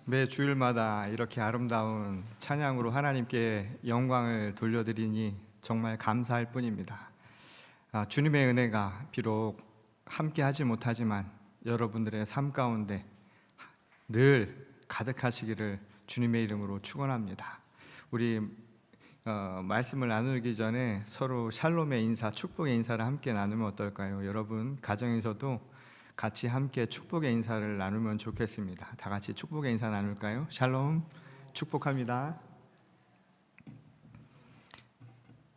매 주일마다 이렇게 아름다운 찬양으로 하나님께 영광을 돌려드리니 정말 감사할 뿐입니다. 주님의 은혜가 비록 함께 하지 못하지만 여러분들의 삶 가운데 늘 가득하시기를 주님의 이름으로 축원합니다. 우리 말씀을 나누기 전에 서로 샬롬의 인사, 축복의 인사를 함께 나누면 어떨까요? 여러분 가정에서도 같이 함께 축복의 인사를 나누면 좋겠습니다. 다 같이 축복의 인사 나눌까요? 샬롬, 축복합니다.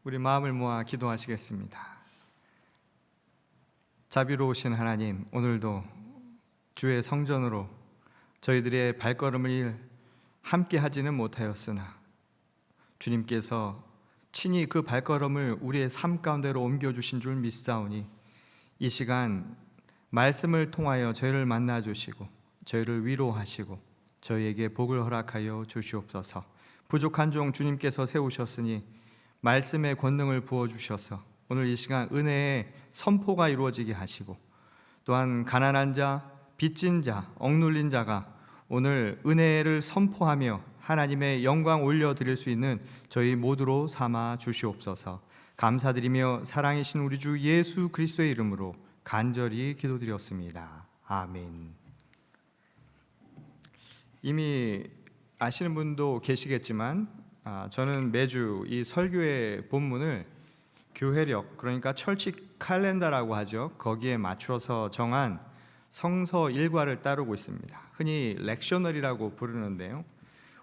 우리 마음을 모아 기도하시겠습니다. 자비로우신 하나님, 오늘도 주의 성전으로 저희들의 발걸음을 함께 하지는 못하였으나 주님께서 친히 그 발걸음을 우리의 삶 가운데로 옮겨주신 줄 믿사오니 이 시간 말씀을 통하여 저희를 만나주시고 저희를 위로하시고 저희에게 복을 허락하여 주시옵소서. 부족한 종 주님께서 세우셨으니 말씀의 권능을 부어주셔서 오늘 이 시간 은혜의 선포가 이루어지게 하시고 또한 가난한 자, 빚진 자, 억눌린 자가 오늘 은혜를 선포하며 하나님의 영광 올려드릴 수 있는 저희 모두로 삼아 주시옵소서. 감사드리며 사랑이신 우리 주 예수 그리스도의 이름으로 간절히 기도드렸습니다. 아멘. 이미 아시는 분도 계시겠지만 저는 매주 이 설교의 본문을 교회력, 그러니까 철치 칼렌더라고 하죠. 거기에 맞춰서 정한 성서 일과를 따르고 있습니다. 흔히 렉셔널이라고 부르는데요.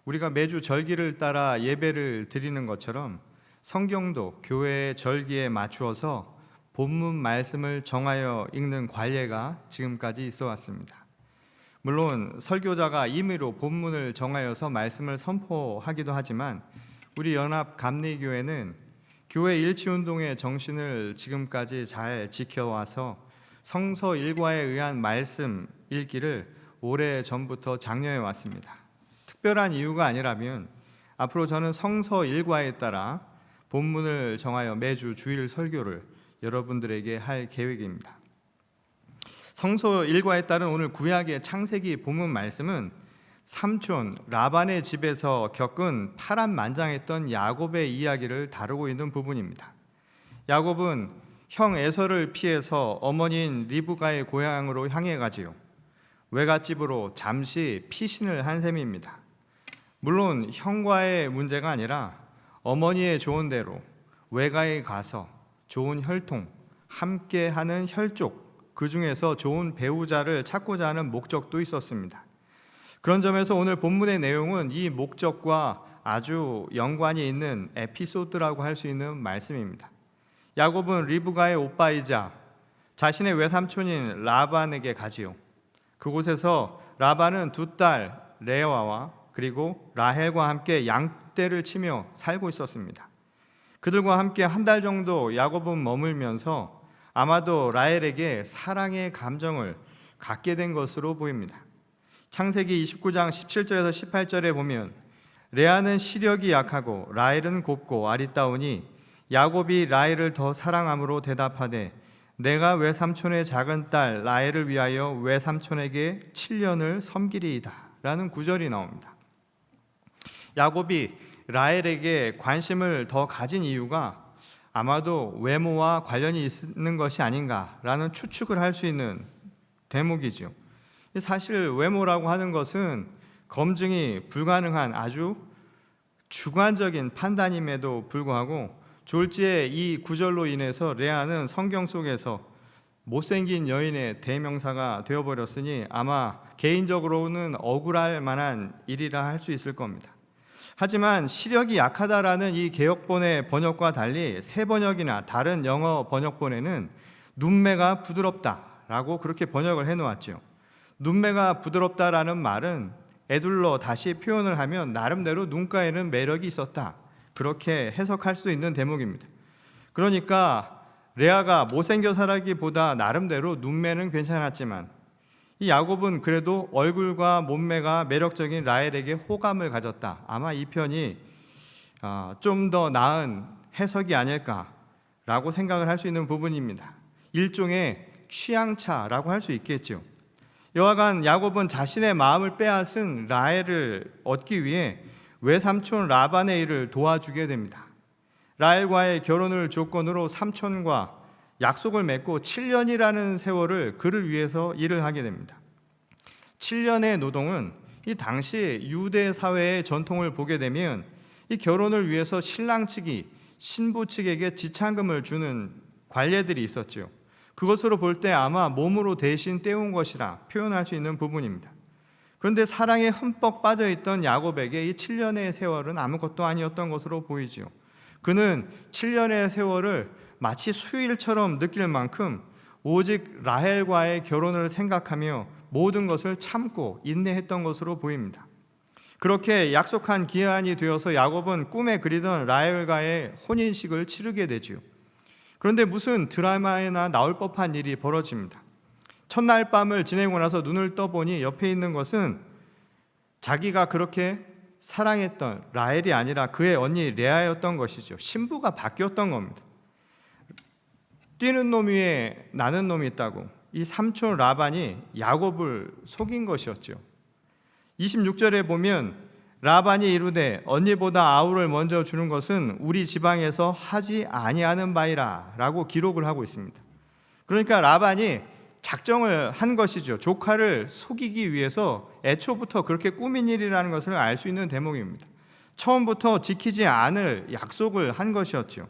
우리가 매주 절기를 따라 예배를 드리는 것처럼 성경도 교회의 절기에 맞추어서 본문 말씀을 정하여 읽는 관례가 지금까지 있어 왔습니다. 물론 설교자가 임의로 본문을 정하여서 말씀을 선포하기도 하지만 우리 연합 감리교회는 교회 일치운동의 정신을 지금까지 잘 지켜와서 성서 일과에 의한 말씀 읽기를 오래전부터 장려해 왔습니다. 특별한 이유가 아니라면 앞으로 저는 성서 일과에 따라 본문을 정하여 매주 주일 설교를 여러분들에게 할 계획입니다. 성서 일과에 따른 오늘 구약의 창세기 본문 말씀은 삼촌 라반의 집에서 겪은 파란만장했던 야곱의 이야기를 다루고 있는 부분입니다. 야곱은 형 에서를 피해서 어머니인 리브가의 고향으로 향해 가지요. 외갓집으로 잠시 피신을 한 셈입니다. 물론 형과의 문제가 아니라 어머니의 조언대로 외가에 가서 좋은 혈통, 함께하는 혈족, 그 중에서 좋은 배우자를 찾고자 하는 목적도 있었습니다. 그런 점에서 오늘 본문의 내용은 이 목적과 아주 연관이 있는 에피소드라고 할 수 있는 말씀입니다. 야곱은 리브가의 오빠이자 자신의 외삼촌인 라반에게 가지요. 그곳에서 라반은 두 딸 레아와 그리고 라헬과 함께 양떼를 치며 살고 있었습니다. 그들과 함께 한 달 정도 야곱은 머물면서 아마도 라헬에게 사랑의 감정을 갖게 된 것으로 보입니다. 창세기 29장 17절에서 18절에 보면 레아는 시력이 약하고 라헬은 곱고 아리따우니 야곱이 라헬을 더 사랑함으로 대답하되 내가 외삼촌의 작은 딸 라헬을 위하여 외삼촌에게 7년을 섬기리이다 라는 구절이 나옵니다. 야곱이 라헬에게 관심을 더 가진 이유가 아마도 외모와 관련이 있는 것이 아닌가라는 추측을 할 수 있는 대목이죠. 사실 외모라고 하는 것은 검증이 불가능한 아주 주관적인 판단임에도 불구하고 졸지에 이 구절로 인해서 레아는 성경 속에서 못생긴 여인의 대명사가 되어버렸으니 아마 개인적으로는 억울할 만한 일이라 할 수 있을 겁니다. 하지만 시력이 약하다라는 이 개역본의 번역과 달리 새 번역이나 다른 영어 번역본에는 눈매가 부드럽다라고 그렇게 번역을 해놓았죠. 눈매가 부드럽다라는 말은 에둘러 다시 표현을 하면 나름대로 눈가에는 매력이 있었다, 그렇게 해석할 수도 있는 대목입니다. 그러니까 레아가 못생겨서라기보다 나름대로 눈매는 괜찮았지만 이 야곱은 그래도 얼굴과 몸매가 매력적인 라헬에게 호감을 가졌다. 아마 이 편이 좀 더 나은 해석이 아닐까라고 생각을 할 수 있는 부분입니다. 일종의 취향차라고 할 수 있겠죠. 여하간 야곱은 자신의 마음을 빼앗은 라헬을 얻기 위해 외삼촌 라반의 일을 도와주게 됩니다. 라헬과의 결혼을 조건으로 삼촌과 약속을 맺고 7년이라는 세월을 그를 위해서 일을 하게 됩니다. 7년의 노동은 이 당시 유대 사회의 전통을 보게 되면 이 결혼을 위해서 신랑 측이 신부 측에게 지참금을 주는 관례들이 있었죠. 그것으로 볼 때 아마 몸으로 대신 떼온 것이라 표현할 수 있는 부분입니다. 그런데 사랑에 흠뻑 빠져있던 야곱에게 이 7년의 세월은 아무것도 아니었던 것으로 보이지요. 그는 7년의 세월을 마치 수일처럼 느낄 만큼 오직 라헬과의 결혼을 생각하며 모든 것을 참고 인내했던 것으로 보입니다. 그렇게 약속한 기한이 되어서 야곱은 꿈에 그리던 라헬과의 혼인식을 치르게 되지요. 그런데 무슨 드라마에나 나올 법한 일이 벌어집니다. 첫날 밤을 지내고 나서 눈을 떠보니 옆에 있는 것은 자기가 그렇게 사랑했던 라헬이 아니라 그의 언니 레아였던 것이죠. 신부가 바뀌었던 겁니다. 뛰는 놈 위에 나는 놈이 있다고 이 삼촌 라반이 야곱을 속인 것이었죠. 26절에 보면 라반이 이르되 언니보다 아우를 먼저 주는 것은 우리 지방에서 하지 아니하는 바이라 라고 기록을 하고 있습니다. 그러니까 라반이 작정을 한 것이죠. 조카를 속이기 위해서 애초부터 그렇게 꾸민 일이라는 것을 알 수 있는 대목입니다. 처음부터 지키지 않을 약속을 한 것이었죠.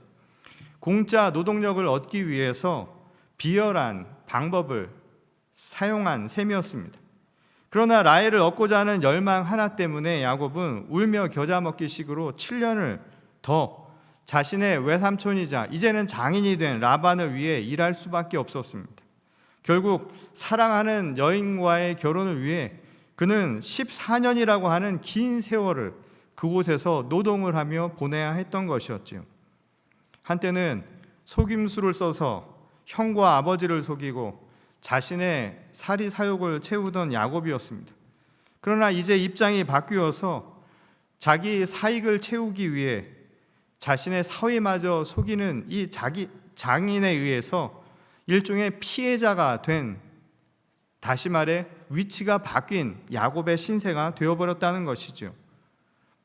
공짜 노동력을 얻기 위해서 비열한 방법을 사용한 셈이었습니다. 그러나 라헬을 얻고자 하는 열망 하나 때문에 야곱은 울며 겨자 먹기 식으로 7년을 더 자신의 외삼촌이자 이제는 장인이 된 라반을 위해 일할 수밖에 없었습니다. 결국 사랑하는 여인과의 결혼을 위해 그는 14년이라고 하는 긴 세월을 그곳에서 노동을 하며 보내야 했던 것이었지요. 한때는 속임수를 써서 형과 아버지를 속이고 자신의 사리 사욕을 채우던 야곱이었습니다. 그러나 이제 입장이 바뀌어서 자기 사익을 채우기 위해 자신의 사위마저 속이는 이 자기 장인에 의해서 일종의 피해자가 된, 다시 말해 위치가 바뀐 야곱의 신세가 되어버렸다는 것이죠.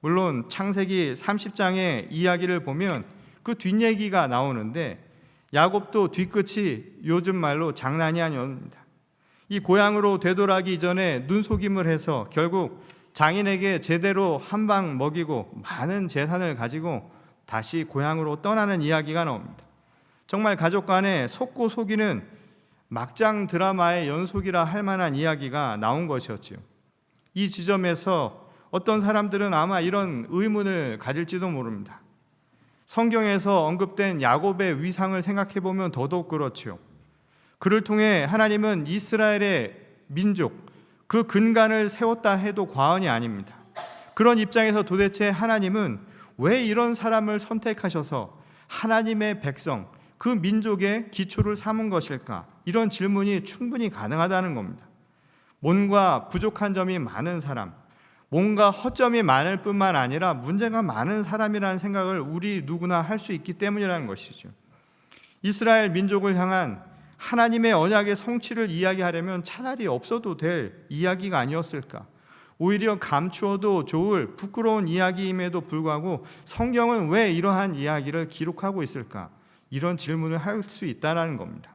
물론 창세기 30장의 이야기를 보면 그 뒷얘기가 나오는데 야곱도 뒤끝이 요즘 말로 장난이 아니옵니다. 이 고향으로 되돌아가기 이전에 눈속임을 해서 결국 장인에게 제대로 한 방 먹이고 많은 재산을 가지고 다시 고향으로 떠나는 이야기가 나옵니다. 정말 가족 간에 속고 속이는 막장 드라마의 연속이라 할 만한 이야기가 나온 것이었지요. 이 지점에서 어떤 사람들은 아마 이런 의문을 가질지도 모릅니다. 성경에서 언급된 야곱의 위상을 생각해 보면 더더욱 그렇지요. 그를 통해 하나님은 이스라엘의 민족, 그 근간을 세웠다 해도 과언이 아닙니다. 그런 입장에서 도대체 하나님은 왜 이런 사람을 선택하셔서 하나님의 백성, 그 민족의 기초를 삼은 것일까? 이런 질문이 충분히 가능하다는 겁니다. 뭔가 부족한 점이 많은 사람, 뭔가 허점이 많을 뿐만 아니라 문제가 많은 사람이라는 생각을 우리 누구나 할 수 있기 때문이라는 것이죠. 이스라엘 민족을 향한 하나님의 언약의 성취를 이야기하려면 차라리 없어도 될 이야기가 아니었을까? 오히려 감추어도 좋을 부끄러운 이야기임에도 불구하고 성경은 왜 이러한 이야기를 기록하고 있을까? 이런 질문을 할 수 있다는 겁니다.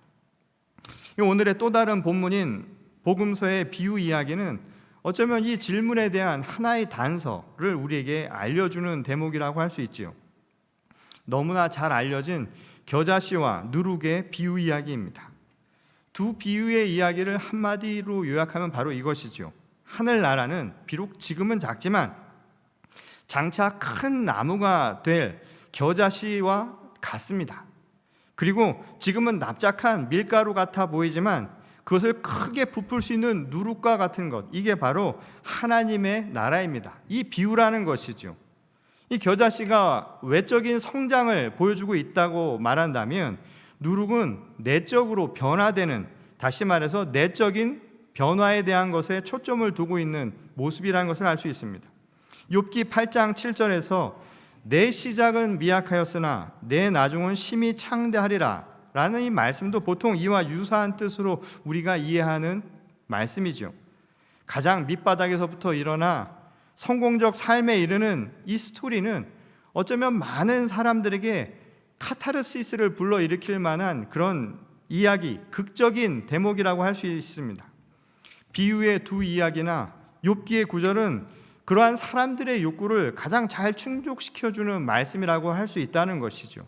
오늘의 또 다른 본문인 복음서의 비유 이야기는 어쩌면 이 질문에 대한 하나의 단서를 우리에게 알려주는 대목이라고 할 수 있지요. 너무나 잘 알려진 겨자씨와 누룩의 비유 이야기입니다. 두 비유의 이야기를 한마디로 요약하면 바로 이것이죠. 하늘나라는 비록 지금은 작지만 장차 큰 나무가 될 겨자씨와 같습니다. 그리고 지금은 납작한 밀가루 같아 보이지만 그것을 크게 부풀 수 있는 누룩과 같은 것, 이게 바로 하나님의 나라입니다. 이 비유라는 것이죠. 이 겨자씨가 외적인 성장을 보여주고 있다고 말한다면 누룩은 내적으로 변화되는, 다시 말해서 내적인 변화에 대한 것에 초점을 두고 있는 모습이라는 것을 알 수 있습니다. 욥기 8장 7절에서 내 시작은 미약하였으나 내 나중은 심히 창대하리라 라는 이 말씀도 보통 이와 유사한 뜻으로 우리가 이해하는 말씀이죠. 가장 밑바닥에서부터 일어나 성공적 삶에 이르는 이 스토리는 어쩌면 많은 사람들에게 카타르시스를 불러일으킬 만한 그런 이야기, 극적인 대목이라고 할 수 있습니다. 비유의 두 이야기나 욥기의 구절은 그러한 사람들의 욕구를 가장 잘 충족시켜주는 말씀이라고 할 수 있다는 것이죠.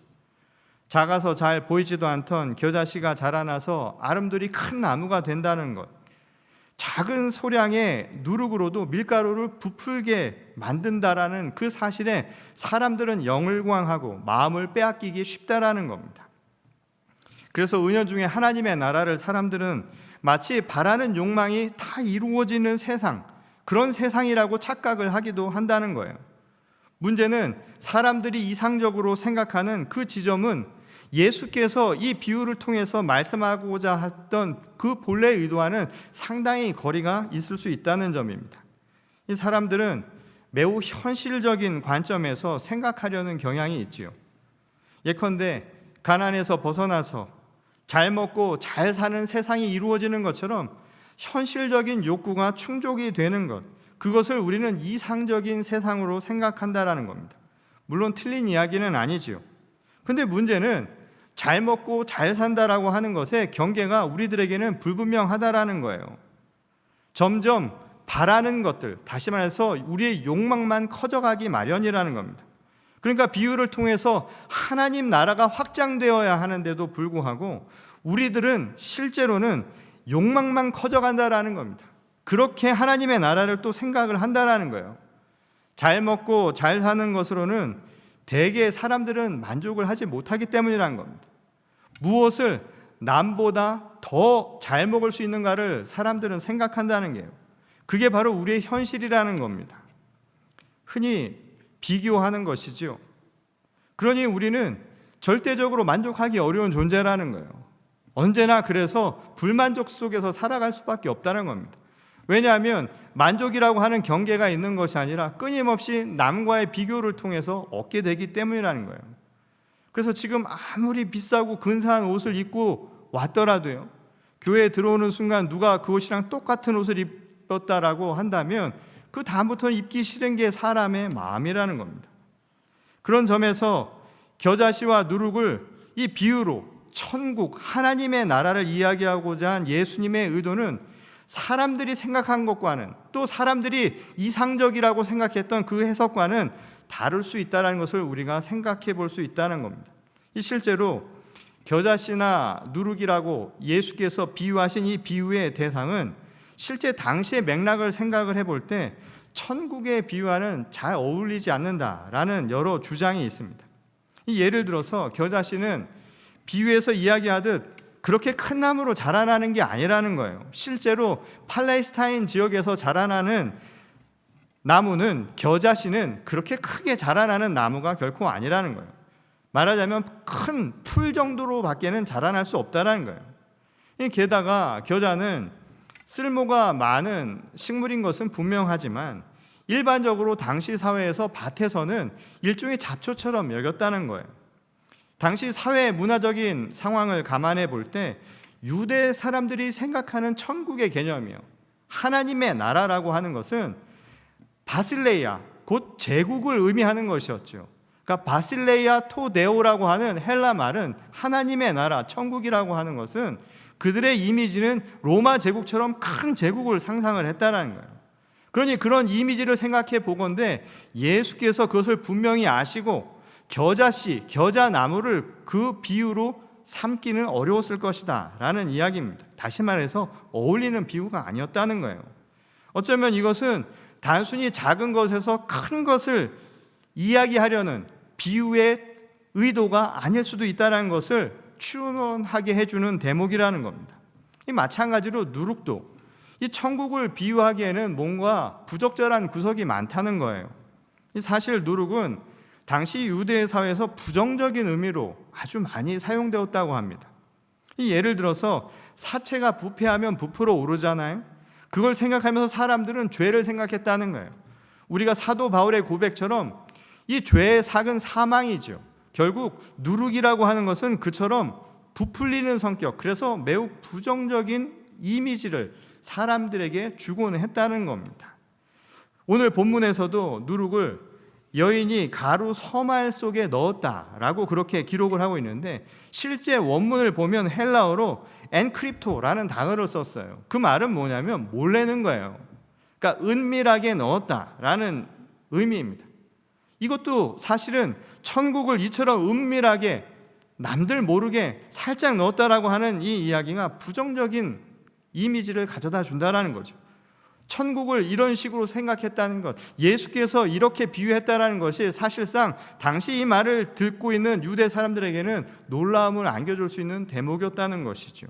작아서 잘 보이지도 않던 겨자씨가 자라나서 아름드리 큰 나무가 된다는 것, 작은 소량의 누룩으로도 밀가루를 부풀게 만든다라는 그 사실에 사람들은 영을광하고 마음을 빼앗기기 쉽다라는 겁니다. 그래서 은연 중에 하나님의 나라를 사람들은 마치 바라는 욕망이 다 이루어지는 세상, 그런 세상이라고 착각을 하기도 한다는 거예요. 문제는 사람들이 이상적으로 생각하는 그 지점은 예수께서 이 비유를 통해서 말씀하고자 했던 그 본래 의도와는 상당히 거리가 있을 수 있다는 점입니다. 이 사람들은 매우 현실적인 관점에서 생각하려는 경향이 있지요. 예컨대 가난에서 벗어나서 잘 먹고 잘 사는 세상이 이루어지는 것처럼 현실적인 욕구가 충족이 되는 것, 그것을 우리는 이상적인 세상으로 생각한다라는 겁니다. 물론 틀린 이야기는 아니지요. 근데 문제는 잘 먹고 잘 산다라고 하는 것의 경계가 우리들에게는 불분명하다라는 거예요. 점점 바라는 것들, 다시 말해서 우리의 욕망만 커져가기 마련이라는 겁니다. 그러니까 비유를 통해서 하나님 나라가 확장되어야 하는데도 불구하고 우리들은 실제로는 욕망만 커져간다라는 겁니다. 그렇게 하나님의 나라를 또 생각을 한다라는 거예요. 잘 먹고 잘 사는 것으로는 대개 사람들은 만족을 하지 못하기 때문이라는 겁니다. 무엇을 남보다 더 잘 먹을 수 있는가를 사람들은 생각한다는 게요. 그게 바로 우리의 현실이라는 겁니다. 흔히 비교하는 것이죠. 그러니 우리는 절대적으로 만족하기 어려운 존재라는 거예요. 언제나 그래서 불만족 속에서 살아갈 수밖에 없다는 겁니다. 왜냐하면 만족이라고 하는 경계가 있는 것이 아니라 끊임없이 남과의 비교를 통해서 얻게 되기 때문이라는 거예요. 그래서 지금 아무리 비싸고 근사한 옷을 입고 왔더라도요, 교회에 들어오는 순간 누가 그 옷이랑 똑같은 옷을 입었다라고 한다면 그 다음부터는 입기 싫은 게 사람의 마음이라는 겁니다. 그런 점에서 겨자씨와 누룩을 이 비유로 천국, 하나님의 나라를 이야기하고자 한 예수님의 의도는 사람들이 생각한 것과는, 또 사람들이 이상적이라고 생각했던 그 해석과는 다를 수 있다는 것을 우리가 생각해 볼 수 있다는 겁니다. 실제로 겨자씨나 누룩이라고 예수께서 비유하신 이 비유의 대상은 실제 당시의 맥락을 생각을 해볼 때 천국의 비유와는 잘 어울리지 않는다라는 여러 주장이 있습니다. 예를 들어서 겨자씨는 비유에서 이야기하듯 그렇게 큰 나무로 자라나는 게 아니라는 거예요. 실제로 팔레스타인 지역에서 자라나는 나무는, 겨자씨는 그렇게 크게 자라나는 나무가 결코 아니라는 거예요. 말하자면 큰 풀 정도로밖에는 자라날 수 없다는 거예요. 게다가 겨자는 쓸모가 많은 식물인 것은 분명하지만 일반적으로 당시 사회에서 밭에서는 일종의 잡초처럼 여겼다는 거예요. 당시 사회 문화적인 상황을 감안해 볼 때 유대 사람들이 생각하는 천국의 개념이요, 하나님의 나라라고 하는 것은 바실레이아, 곧 제국을 의미하는 것이었죠. 그러니까 바실레이아 토데오라고 하는 헬라 말은 하나님의 나라, 천국이라고 하는 것은 그들의 이미지는 로마 제국처럼 큰 제국을 상상을 했다는 거예요. 그러니 그런 이미지를 생각해 보건대 예수께서 그것을 분명히 아시고 겨자씨, 겨자나무를 그 비유로 삼기는 어려웠을 것이다 라는 이야기입니다. 다시 말해서 어울리는 비유가 아니었다는 거예요. 어쩌면 이것은 단순히 작은 것에서 큰 것을 이야기하려는 비유의 의도가 아닐 수도 있다는 것을 추론하게 해주는 대목이라는 겁니다. 마찬가지로 누룩도 이 천국을 비유하기에는 뭔가 부적절한 구석이 많다는 거예요. 사실 누룩은 당시 유대 사회에서 부정적인 의미로 아주 많이 사용되었다고 합니다. 예를 들어서 사체가 부패하면 부풀어 오르잖아요. 그걸 생각하면서 사람들은 죄를 생각했다는 거예요. 우리가 사도 바울의 고백처럼 이 죄의 삭은 사망이죠. 결국 누룩이라고 하는 것은 그처럼 부풀리는 성격, 그래서 매우 부정적인 이미지를 사람들에게 주곤 했다는 겁니다. 오늘 본문에서도 누룩을 여인이 가루 서말 속에 넣었다라고 그렇게 기록을 하고 있는데, 실제 원문을 보면 헬라어로 엔크립토라는 단어를 썼어요. 그 말은 뭐냐면 몰래는 거예요. 그러니까 은밀하게 넣었다라는 의미입니다. 이것도 사실은 천국을 이처럼 은밀하게 남들 모르게 살짝 넣었다라고 하는 이 이야기가 부정적인 이미지를 가져다 준다라는 거죠. 천국을 이런 식으로 생각했다는 것, 예수께서 이렇게 비유했다라는 것이 사실상 당시 이 말을 듣고 있는 유대 사람들에게는 놀라움을 안겨줄 수 있는 대목이었다는 것이죠.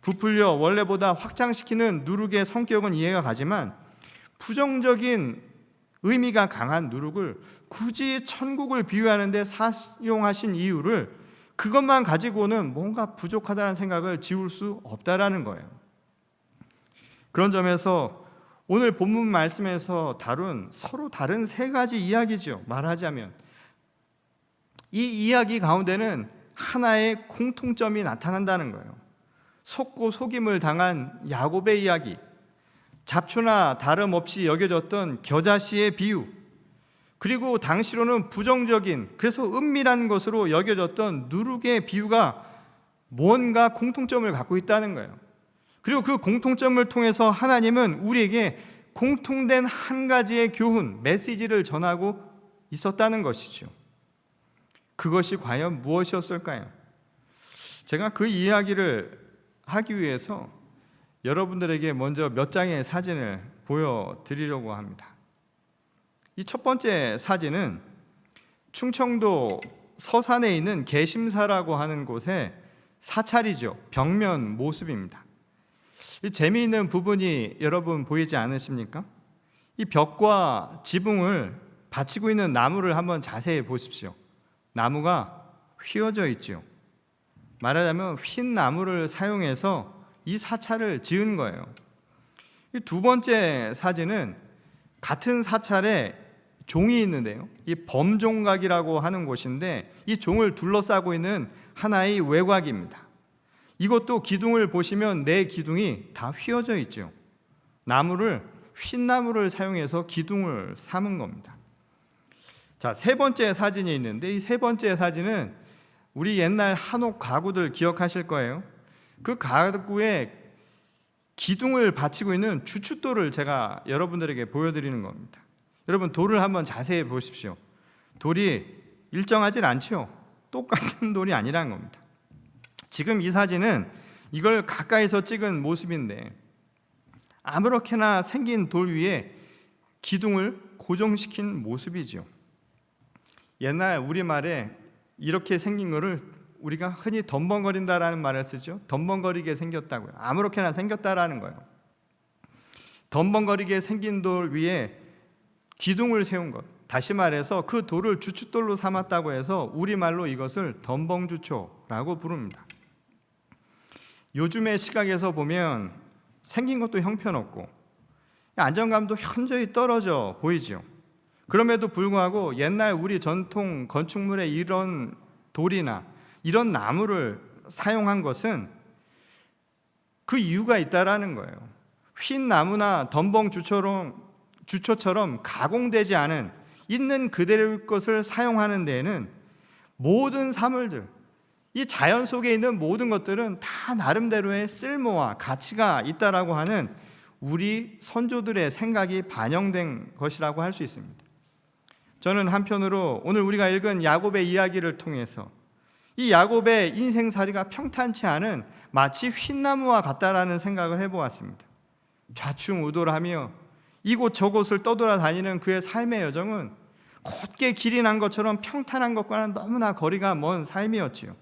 부풀려 원래보다 확장시키는 누룩의 성격은 이해가 가지만 부정적인 의미가 강한 누룩을 굳이 천국을 비유하는 데 사용하신 이유를 그것만 가지고는 뭔가 부족하다는 생각을 지울 수 없다라는 거예요. 그런 점에서 오늘 본문 말씀에서 다룬 서로 다른 세 가지 이야기죠. 말하자면 이 이야기 가운데는 하나의 공통점이 나타난다는 거예요. 속고 속임을 당한 야곱의 이야기, 잡초나 다름없이 여겨졌던 겨자씨의 비유, 그리고 당시로는 부정적인, 그래서 은밀한 것으로 여겨졌던 누룩의 비유가 뭔가 공통점을 갖고 있다는 거예요. 그리고 그 공통점을 통해서 하나님은 우리에게 공통된 한 가지의 교훈, 메시지를 전하고 있었다는 것이죠. 그것이 과연 무엇이었을까요? 제가 그 이야기를 하기 위해서 여러분들에게 먼저 몇 장의 사진을 보여드리려고 합니다. 이 첫 번째 사진은 충청도 서산에 있는 계심사라고 하는 곳의 사찰이죠. 벽면 모습입니다. 이 재미있는 부분이 여러분 보이지 않으십니까? 이 벽과 지붕을 받치고 있는 나무를 한번 자세히 보십시오. 나무가 휘어져 있죠. 말하자면 휜 나무를 사용해서 이 사찰을 지은 거예요. 이 두 번째 사진은 같은 사찰에 종이 있는데요, 이 범종각이라고 하는 곳인데 이 종을 둘러싸고 있는 하나의 외곽입니다. 이것도 기둥을 보시면 네 기둥이 다 휘어져 있죠. 휜 나무를 사용해서 기둥을 삼은 겁니다. 자, 세 번째 사진이 있는데 이 세 번째 사진은 우리 옛날 한옥 가구들 기억하실 거예요. 그 가구에 기둥을 받치고 있는 주춧돌을 제가 여러분들에게 보여드리는 겁니다. 여러분, 돌을 한번 자세히 보십시오. 돌이 일정하진 않죠. 똑같은 돌이 아니라는 겁니다. 지금 이 사진은 이걸 가까이서 찍은 모습인데 아무렇게나 생긴 돌 위에 기둥을 고정시킨 모습이죠. 옛날 우리말에 이렇게 생긴 거를 우리가 흔히 덤벙거린다라는 말을 쓰죠. 덤벙거리게 생겼다고요. 아무렇게나 생겼다라는 거예요. 덤벙거리게 생긴 돌 위에 기둥을 세운 것, 다시 말해서 그 돌을 주춧돌로 삼았다고 해서 우리말로 이것을 덤벙주초라고 부릅니다. 요즘의 시각에서 보면 생긴 것도 형편없고 안정감도 현저히 떨어져 보이죠. 그럼에도 불구하고 옛날 우리 전통 건축물에 이런 돌이나 이런 나무를 사용한 것은 그 이유가 있다라는 거예요. 휜 나무나 주초처럼 가공되지 않은 있는 그대로의 것을 사용하는 데에는 모든 사물들, 이 자연 속에 있는 모든 것들은 다 나름대로의 쓸모와 가치가 있다라고 하는 우리 선조들의 생각이 반영된 것이라고 할 수 있습니다. 저는 한편으로 오늘 우리가 읽은 야곱의 이야기를 통해서 이 야곱의 인생살이가 평탄치 않은 마치 휜나무와 같다라는 생각을 해보았습니다. 좌충우돌하며 이곳저곳을 떠돌아다니는 그의 삶의 여정은 곧게 길이 난 것처럼 평탄한 것과는 너무나 거리가 먼 삶이었지요.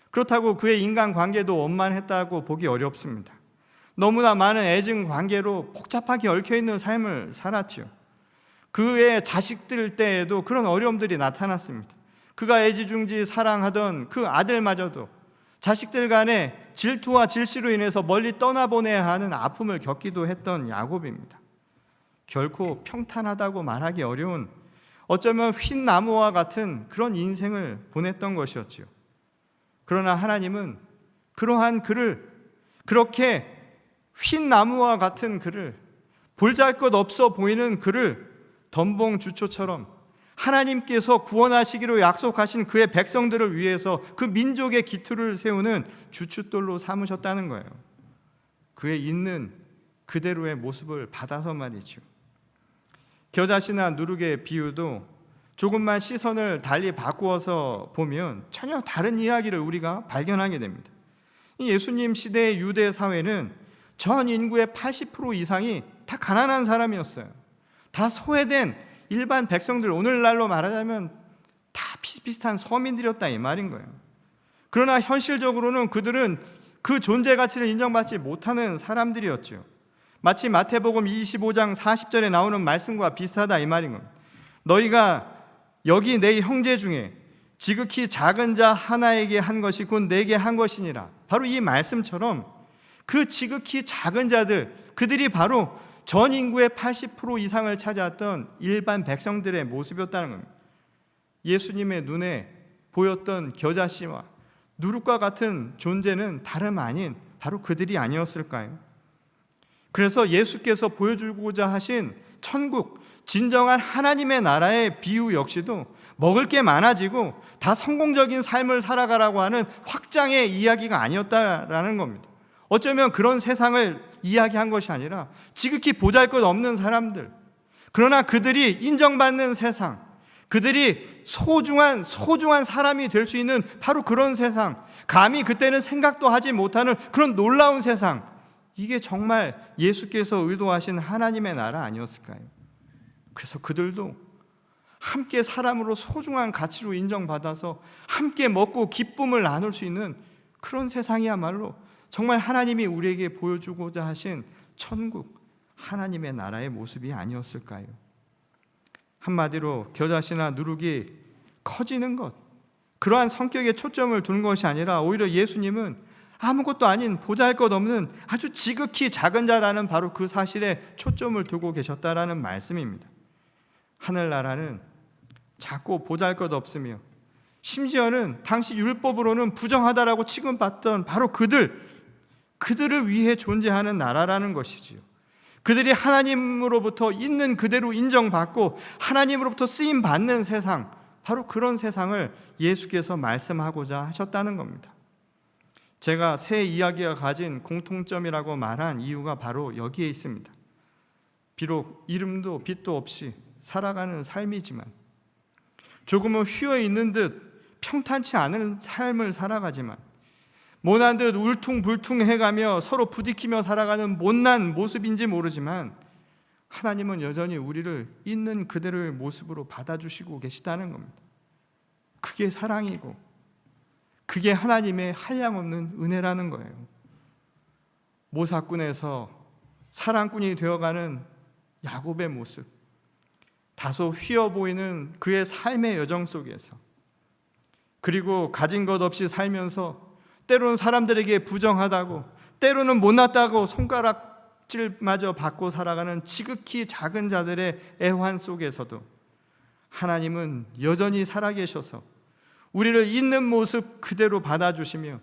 그렇다고 그의 인간관계도 원만했다고 보기 어렵습니다. 너무나 많은 애증 관계로 복잡하게 얽혀있는 삶을 살았지요. 그의 자식들 때에도 그런 어려움들이 나타났습니다. 그가 애지중지 사랑하던 그 아들마저도 자식들 간의 질투와 질시로 인해서 멀리 떠나보내야 하는 아픔을 겪기도 했던 야곱입니다. 결코 평탄하다고 말하기 어려운, 어쩌면 휜 나무와 같은 그런 인생을 보냈던 것이었지요. 그러나 하나님은 그러한 그를 그렇게 흰 나무와 같은 그를, 볼잘것 없어 보이는 그를 덤벙주초처럼 하나님께서 구원하시기로 약속하신 그의 백성들을 위해서 그 민족의 기틀을 세우는 주춧돌로 삼으셨다는 거예요. 그의 있는 그대로의 모습을 받아서 말이죠. 겨자씨나 누룩의 비유도 조금만 시선을 달리 바꾸어서 보면 전혀 다른 이야기를 우리가 발견하게 됩니다. 예수님 시대의 유대 사회는 전 인구의 80% 이상이 다 가난한 사람이었어요. 다 소외된 일반 백성들, 오늘날로 말하자면 다 비슷비슷한 서민들이었다 이 말인 거예요. 그러나 현실적으로는 그들은 그 존재 가치를 인정받지 못하는 사람들이었죠. 마치 마태복음 25장 40절에 나오는 말씀과 비슷하다 이 말인 겁니다. 너희가 여기 내 형제 중에 지극히 작은 자 하나에게 한 것이 곧 내게 한 것이니라. 바로 이 말씀처럼 그 지극히 작은 자들, 그들이 바로 전 인구의 80% 이상을 차지했던 일반 백성들의 모습이었다는 겁니다. 예수님의 눈에 보였던 겨자씨와 누룩과 같은 존재는 다름 아닌 바로 그들이 아니었을까요? 그래서 예수께서 보여주고자 하신 천국, 진정한 하나님의 나라의 비유 역시도 먹을 게 많아지고 다 성공적인 삶을 살아가라고 하는 확장의 이야기가 아니었다라는 겁니다. 어쩌면 그런 세상을 이야기한 것이 아니라 지극히 보잘것없는 사람들, 그러나 그들이 인정받는 세상, 그들이 소중한 사람이 될 수 있는 바로 그런 세상, 감히 그때는 생각도 하지 못하는 그런 놀라운 세상, 이게 정말 예수께서 의도하신 하나님의 나라 아니었을까요? 그래서 그들도 함께 사람으로 소중한 가치로 인정받아서 함께 먹고 기쁨을 나눌 수 있는 그런 세상이야말로 정말 하나님이 우리에게 보여주고자 하신 천국, 하나님의 나라의 모습이 아니었을까요? 한마디로 겨자씨나 누룩이 커지는 것, 그러한 성격에 초점을 두는 것이 아니라 오히려 예수님은 아무것도 아닌 보잘것없는 아주 지극히 작은 자라는 바로 그 사실에 초점을 두고 계셨다라는 말씀입니다. 하늘나라는 작고 보잘것없으며 심지어는 당시 율법으로는 부정하다라고 취급받던 바로 그들을 위해 존재하는 나라라는 것이지요. 그들이 하나님으로부터 있는 그대로 인정받고 하나님으로부터 쓰임받는 세상, 바로 그런 세상을 예수께서 말씀하고자 하셨다는 겁니다. 제가 새 이야기가 가진 공통점이라고 말한 이유가 바로 여기에 있습니다. 비록 이름도 빛도 없이 살아가는 삶이지만, 조금은 휘어있는 듯 평탄치 않은 삶을 살아가지만, 모난 듯 울퉁불퉁해가며 서로 부딪히며 살아가는 못난 모습인지 모르지만 하나님은 여전히 우리를 있는 그대로의 모습으로 받아주시고 계시다는 겁니다. 그게 사랑이고 그게 하나님의 한량없는 은혜라는 거예요. 모사꾼에서 사랑꾼이 되어가는 야곱의 모습, 다소 휘어 보이는 그의 삶의 여정 속에서, 그리고 가진 것 없이 살면서 때로는 사람들에게 부정하다고, 때로는 못났다고 손가락질마저 받고 살아가는 지극히 작은 자들의 애환 속에서도 하나님은 여전히 살아계셔서 우리를 있는 모습 그대로 받아주시며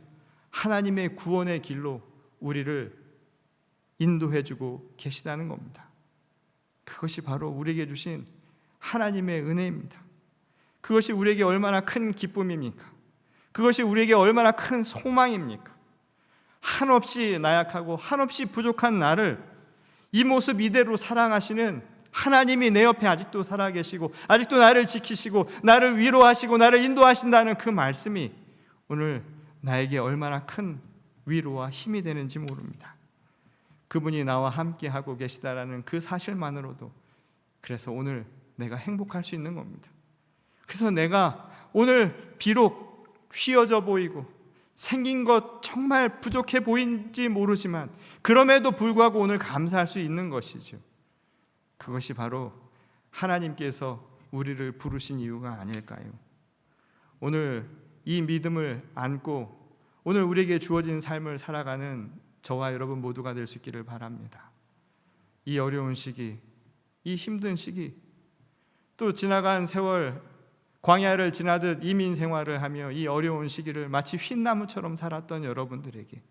하나님의 구원의 길로 우리를 인도해주고 계시다는 겁니다. 그것이 바로 우리에게 주신 하나님의 은혜입니다. 그것이 우리에게 얼마나 큰 기쁨입니까? 그것이 우리에게 얼마나 큰 소망입니까? 한없이 나약하고 한없이 부족한 나를 이 모습 이대로 사랑하시는 하나님이 내 옆에 아직도 살아계시고 아직도 나를 지키시고 나를 위로하시고 나를 인도하신다는 그 말씀이 오늘 나에게 얼마나 큰 위로와 힘이 되는지 모릅니다. 그분이 나와 함께하고 계시다라는 그 사실만으로도 그래서 오늘 내가 행복할 수 있는 겁니다. 그래서 내가 오늘 비록 휘어져 보이고 생긴 것 정말 부족해 보인지 모르지만 그럼에도 불구하고 오늘 감사할 수 있는 것이죠. 그것이 바로 하나님께서 우리를 부르신 이유가 아닐까요? 오늘 이 믿음을 안고 오늘 우리에게 주어진 삶을 살아가는 저와 여러분 모두가 될 수 있기를 바랍니다. 이 어려운 시기, 이 힘든 시기, 또 지나간 세월, 광야를 지나듯 이민 생활을 하며 이 어려운 시기를 마치 흰 나무처럼 살았던 여러분들에게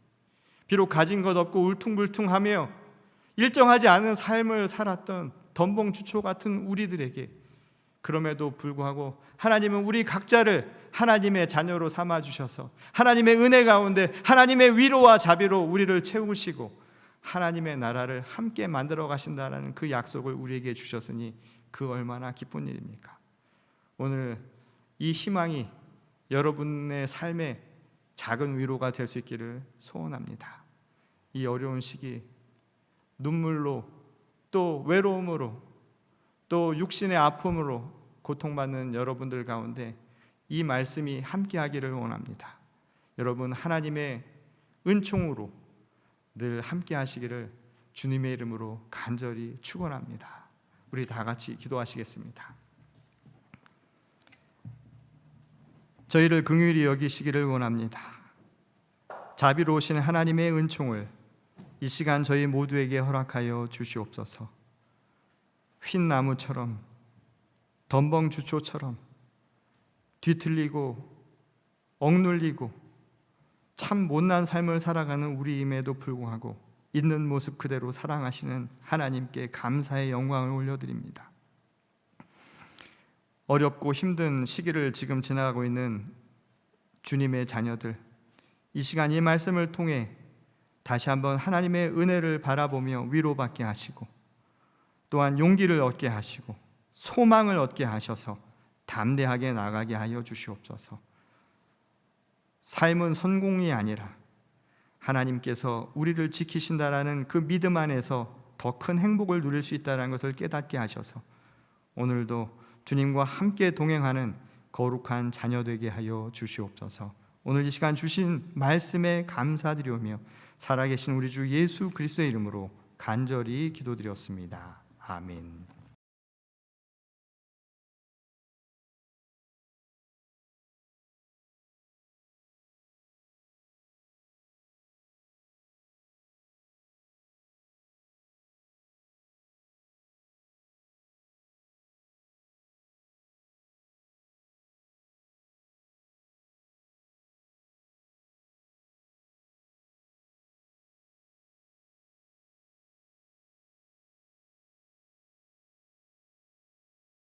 비록 가진 것 없고 울퉁불퉁하며 일정하지 않은 삶을 살았던 덤벙주초 같은 우리들에게 그럼에도 불구하고 하나님은 우리 각자를 하나님의 자녀로 삼아주셔서 하나님의 은혜 가운데 하나님의 위로와 자비로 우리를 채우시고 하나님의 나라를 함께 만들어 가신다는 그 약속을 우리에게 주셨으니 그 얼마나 기쁜 일입니까? 오늘 이 희망이 여러분의 삶에 작은 위로가 될 수 있기를 소원합니다. 이 어려운 시기 눈물로 또 외로움으로 또 육신의 아픔으로 고통받는 여러분들 가운데 이 말씀이 함께하기를 원합니다. 여러분 하나님의 은총으로 늘 함께하시기를 주님의 이름으로 간절히 축원합니다. 우리 다 같이 기도하시겠습니다. 저희를 긍휼히 여기시기를 원합니다. 자비로우신 하나님의 은총을 이 시간 저희 모두에게 허락하여 주시옵소서. 휜 나무처럼 덤벙주초처럼 뒤틀리고 억눌리고 참 못난 삶을 살아가는 우리임에도 불구하고 있는 모습 그대로 사랑하시는 하나님께 감사의 영광을 올려드립니다. 어렵고 힘든 시기를 지금 지나가고 있는 주님의 자녀들, 이 시간 이 말씀을 통해 다시 한번 하나님의 은혜를 바라보며 위로받게 하시고 또한 용기를 얻게 하시고 소망을 얻게 하셔서 담대하게 나가게 하여 주시옵소서. 삶은 성공이 아니라 하나님께서 우리를 지키신다라는 그 믿음 안에서 더 큰 행복을 누릴 수 있다는 것을 깨닫게 하셔서 오늘도 주님과 함께 동행하는 거룩한 자녀 되게 하여 주시옵소서. 오늘 이 시간 주신 말씀에 감사드리오며 살아계신 우리 주 예수 그리스도의 이름으로 간절히 기도드렸습니다. 아멘.